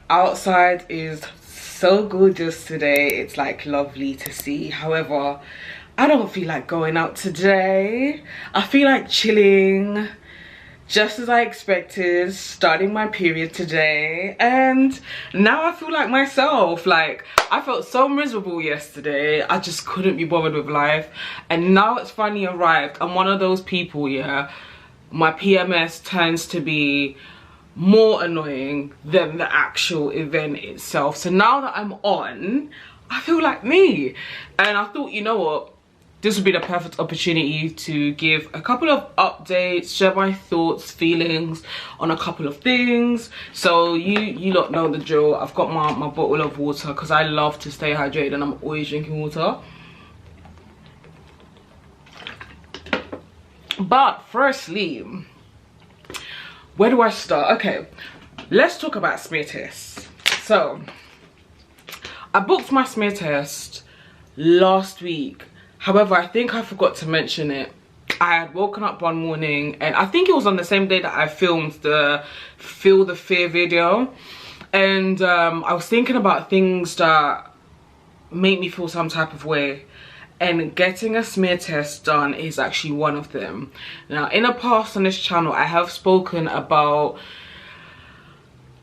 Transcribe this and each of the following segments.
Outside is so gorgeous today. It's like lovely to see. However, I don't feel like going out today. I feel like chilling, just as I expected, starting my period today, and now I feel like myself. Like, I felt so miserable yesterday. I just couldn't be bothered with life, and now it's finally arrived. I'm one of those people, yeah, my PMS tends to be more annoying than the actual event itself. So now that I'm on, I feel like me, and I thought, you know what, this would be the perfect opportunity to give a couple of updates, share my thoughts, feelings on a couple of things. So you lot know the drill. I've got my bottle of water because I love to stay hydrated and I'm always drinking water. But firstly, where do I start? Okay, let's talk about smear tests. So I booked my smear test last week. However, I think I forgot to mention it. I had woken up one morning, and I think it was on the same day that I filmed the Feel the Fear video, and I was thinking about things that make me feel some type of way, and getting a smear test done is actually one of them. Now, in the past on this channel, I have spoken about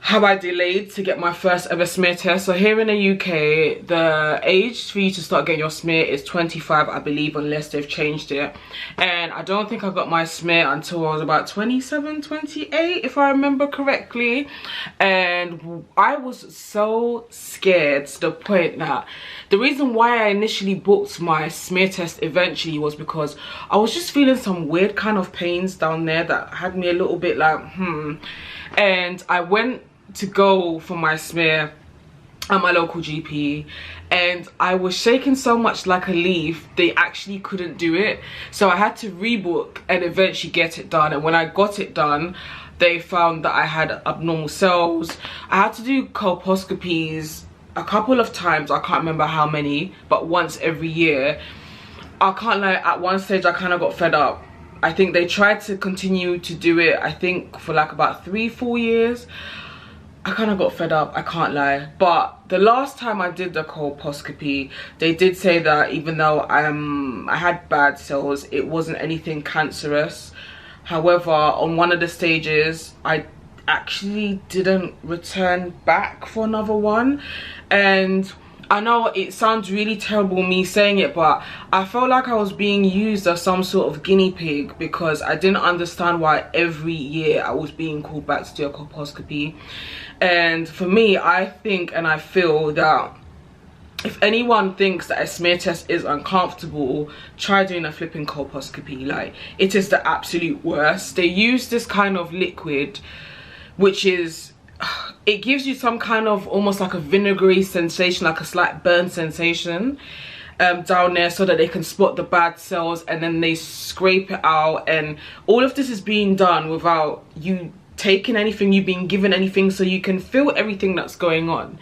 how I delayed to get my first ever smear test. So here in the UK, the age for you to start getting your smear is 25, I believe, unless they've changed it. And I don't think I got my smear until I was about 27, 28, if I remember correctly. And I was so scared to the point that the reason why I initially booked my smear test eventually was because I was just feeling some weird kind of pains down there that had me a little bit like, And I went to go for my smear at my local GP, and I was shaking so much like a leaf, they actually couldn't do it. So I had to rebook and eventually get it done. And when I got it done, they found that I had abnormal cells. I had to do colposcopies a couple of times, I can't remember how many, but once every year. I can't lie, at one stage I kind of got fed up. I think they tried to continue to do it, I think for like about 3-4 years. I kind of got fed up, I can't lie. But the last time I did the colposcopy, they did say that even though I had bad cells, it wasn't anything cancerous. However, on one of the stages, I actually didn't return back for another one. And I know it sounds really terrible me saying it, but I felt like I was being used as some sort of guinea pig, because I didn't understand why every year I was being called back to do a colposcopy. And for me, I think and I feel that if anyone thinks that a smear test is uncomfortable, try doing a flipping colposcopy. Like, it is the absolute worst. They use this kind of liquid, which is, it gives you some kind of almost like a vinegary sensation, like a slight burn sensation down there, so that they can spot the bad cells, and then they scrape it out. And all of this is being done without you taking anything, you being given anything, so you can feel everything that's going on.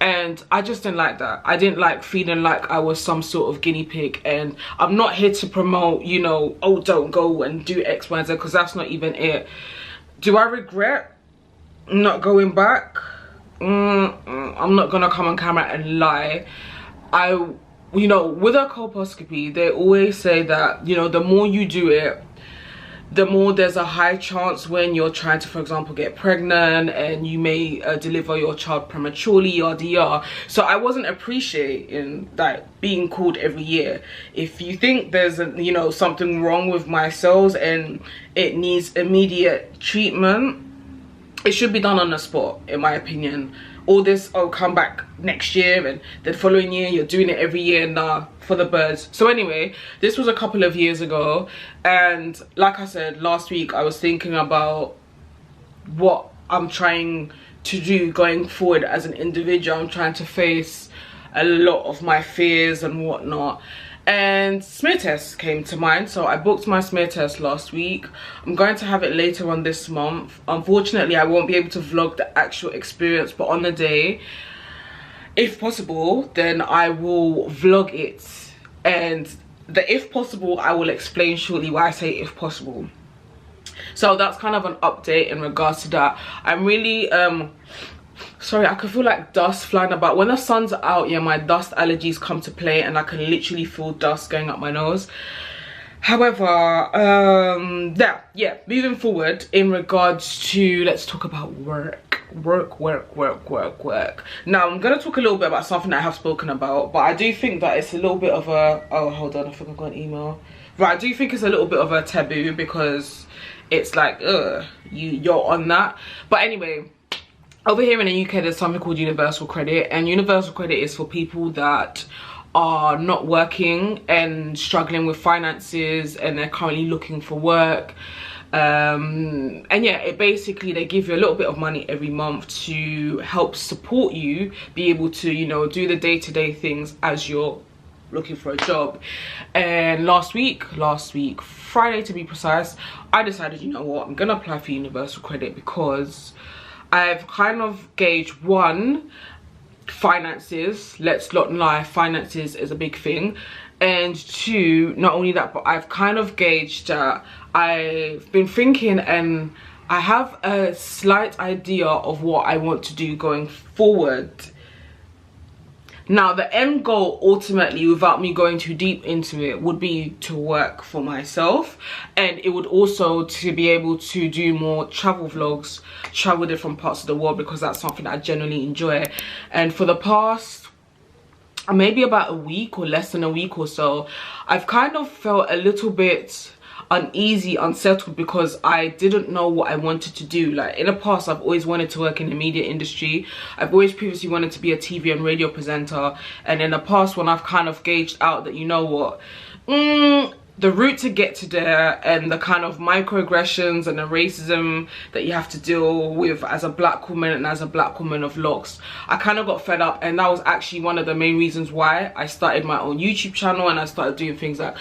And I just didn't like that. I didn't like feeling like I was some sort of guinea pig. And I'm not here to promote, you know, oh, don't go and do X, Y, Z, because that's not even it. Do I regret not going back? I'm not gonna come on camera and lie. You know, with a colposcopy, they always say that, you know, the more you do it, the more there's a high chance when you're trying to, for example, get pregnant, and you may deliver your child prematurely, yada yada. So I wasn't appreciating that being called every year. If you think there's you know, something wrong with my cells and it needs immediate treatment, it should be done on the spot, in my opinion. All this, oh, come back next year and the following year, you're doing it every year, nah, for the birds. So anyway, this was a couple of years ago, and like I said, last week I was thinking about what I'm trying to do going forward as an individual. I'm trying to face a lot of my fears and whatnot, and smear tests came to mind. So I booked my smear test last week. I'm going to have it later on this month. Unfortunately, I won't be able to vlog the actual experience, but on the day, if possible, then I will vlog it. And the if possible, I will explain shortly why I say if possible. So that's kind of an update in regards to that. I'm really sorry, I can feel like dust flying about. When the sun's out, yeah, my dust allergies come to play and I can literally feel dust going up my nose. However, yeah, moving forward in regards to, let's talk about work. Now, I'm going to talk a little bit about something that I have spoken about, but I do think that it's a little bit of a, oh, hold on, I think I got an email. Right, I do think it's a little bit of a taboo because it's like, you're on that. But anyway, over here in the UK, there's something called universal credit, and universal credit is for people that are not working and struggling with finances and they're currently looking for work. And yeah, it basically, they give you a little bit of money every month to help support you be able to, you know, do the day-to-day things as you're looking for a job. And last week, Friday to be precise, I decided, you know what, I'm gonna apply for universal credit because I've kind of gauged, one, finances, let's not lie, finances is a big thing, and two, not only that, but I've kind of gauged that I've been thinking and I have a slight idea of what I want to do going forward. Now, the end goal ultimately, without me going too deep into it, would be to work for myself, and it would also to be able to do more travel vlogs, travel different parts of the world, because that's something that I generally enjoy. And for the past maybe about a week or less than a week or so, I've kind of felt a little bit uneasy, unsettled, because I didn't know what I wanted to do. Like, in the past, I've always wanted to work in the media industry. I've always previously wanted to be a TV and radio presenter, and in the past, when I've kind of gauged out that, you know what, the route to get to there and the kind of microaggressions and the racism that you have to deal with as a black woman and as a black woman of locks, I kind of got fed up. And that was actually one of the main reasons why I started my own YouTube channel, and I started doing things like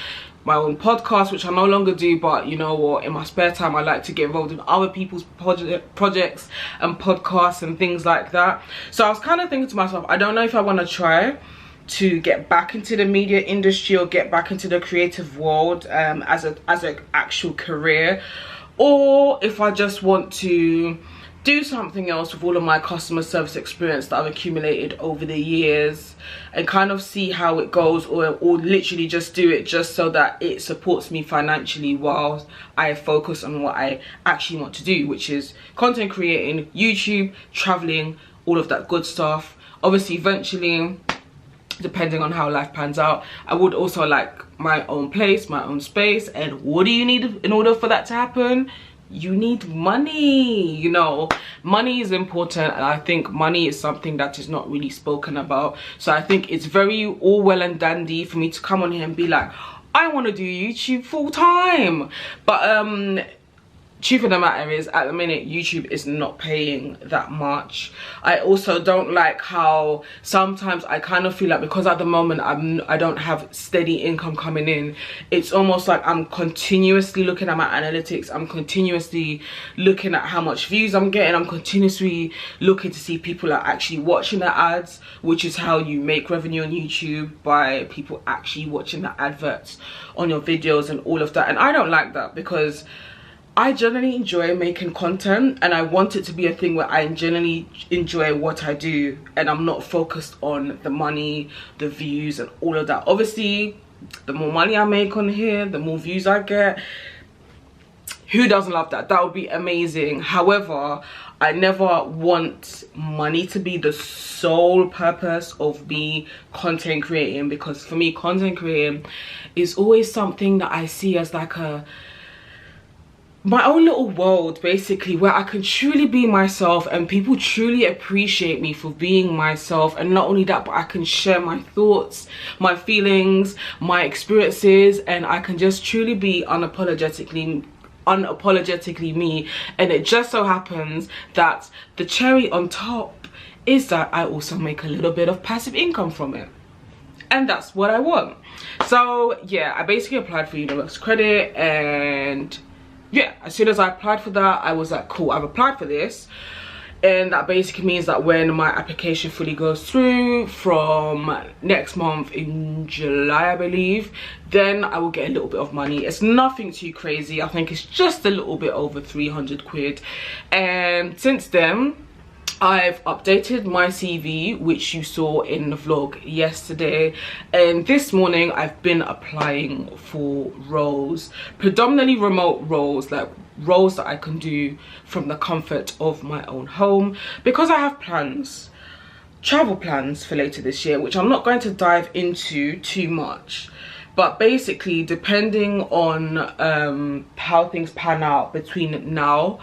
my own podcast, which I no longer do, but you know what, in my spare time I like to get involved in other people's projects and podcasts and things like that. So I was kind of thinking to myself, I don't know if I want to try to get back into the media industry or get back into the creative world as an actual career, or if I just want to do something else with all of my customer service experience that I've accumulated over the years and kind of see how it goes, or literally just do it just so that it supports me financially while I focus on what I actually want to do, which is content creating, YouTube, traveling, all of that good stuff. Obviously, eventually, depending on how life pans out, I would also like my own place, my own space. And what do you need in order for that to happen? You need money. You know, money is important, and I think money is something that is not really spoken about. So I think it's very all well and dandy for me to come on here and be like, I want to do YouTube full time, but truth of the matter is, at the minute, YouTube is not paying that much. I also don't like how sometimes I kind of feel like, because at the moment I don't have steady income coming in, it's almost like I'm continuously looking at my analytics, I'm continuously looking at how much views I'm getting, I'm continuously looking to see people are actually watching the ads, which is how you make revenue on YouTube, by people actually watching the adverts on your videos and all of that. And I don't like that, because I generally enjoy making content, and I want it to be a thing where I generally enjoy what I do and I'm not focused on the money, the views and all of that. Obviously, the more money I make on here, the more views I get. Who doesn't love that? That would be amazing. However, I never want money to be the sole purpose of me content creating, because for me, content creating is always something that I see as like my own little world, basically, where I can truly be myself and people truly appreciate me for being myself. And not only that, but I can share my thoughts, my feelings, my experiences, and I can just truly be unapologetically me. And it just so happens that the cherry on top is that I also make a little bit of passive income from it, and that's what I want. So yeah, I basically applied for universal credit, and yeah, as soon as I applied for that, I was like, cool, I've applied for this. And that basically means that when my application fully goes through from next month in July, I believe, then I will get a little bit of money. It's nothing too crazy. I think it's just a little bit over 300 quid. And since then, I've updated my CV, which you saw in the vlog yesterday, and this morning I've been applying for roles, predominantly remote roles, like roles that I can do from the comfort of my own home, because I have plans, travel plans for later this year, which I'm not going to dive into too much. But basically, depending on how things pan out between now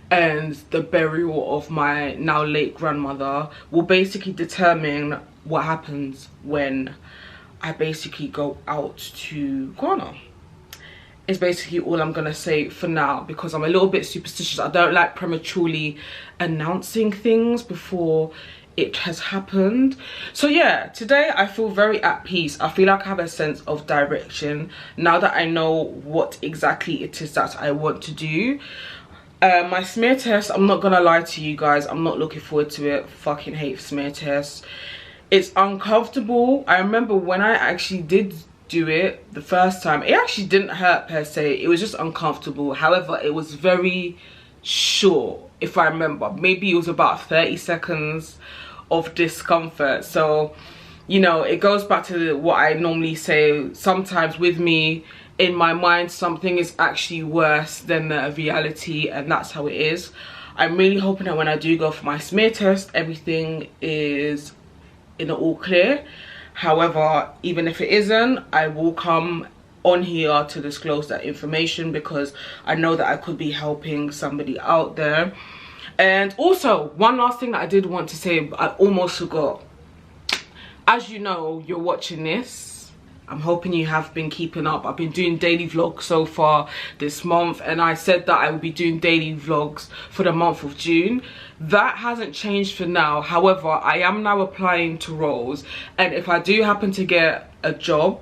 and the burial of my now late grandmother will basically determine what happens when I basically go out to Ghana. Is basically all I'm gonna say for now, because I'm a little bit superstitious. I don't like prematurely announcing things before it has happened. So yeah, today I feel very at peace. I feel like I have a sense of direction now that I know what exactly it is that I want to do. My smear test, I'm not gonna lie to you guys, I'm not looking forward to it. Fucking hate smear tests. It's uncomfortable. I remember when I actually did do it the first time, it actually didn't hurt per se, it was just uncomfortable. However, it was very short, if I remember. Maybe it was about 30 seconds of discomfort. So, you know, it goes back to what I normally say. Sometimes with me, in my mind, something is actually worse than the reality, and that's how it is. I'm really hoping that when I do go for my smear test, everything is in the all clear. However, even if it isn't, I will come on here to disclose that information, because I know that I could be helping somebody out there. And also, one last thing that I did want to say, but I almost forgot. As you know, you're watching this, I'm hoping you have been keeping up. I've been doing daily vlogs so far this month, and I said that I would be doing daily vlogs for the month of June. That hasn't changed for now. However, I am now applying to roles, and if I do happen to get a job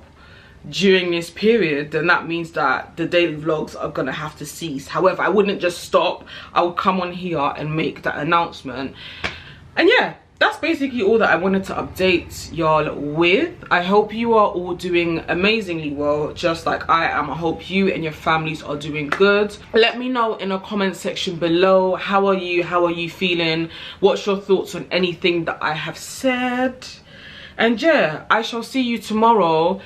during this period, then that means that the daily vlogs are gonna have to cease. However, I wouldn't just stop. I would come on here and make that announcement. And yeah, that's basically all that I wanted to update y'all with. I hope you are all doing amazingly well, just like I am. I hope you and your families are doing good. Let me know in the comment section below, how are you feeling? What's your thoughts on anything that I have said? And yeah, I shall see you tomorrow.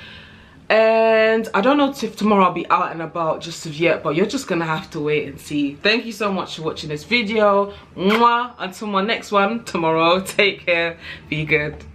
And I don't know if tomorrow I'll be out and about just of yet, but you're just gonna have to wait and see. Thank you so much for watching this video. Mwah. Until my next one tomorrow, take care, be good.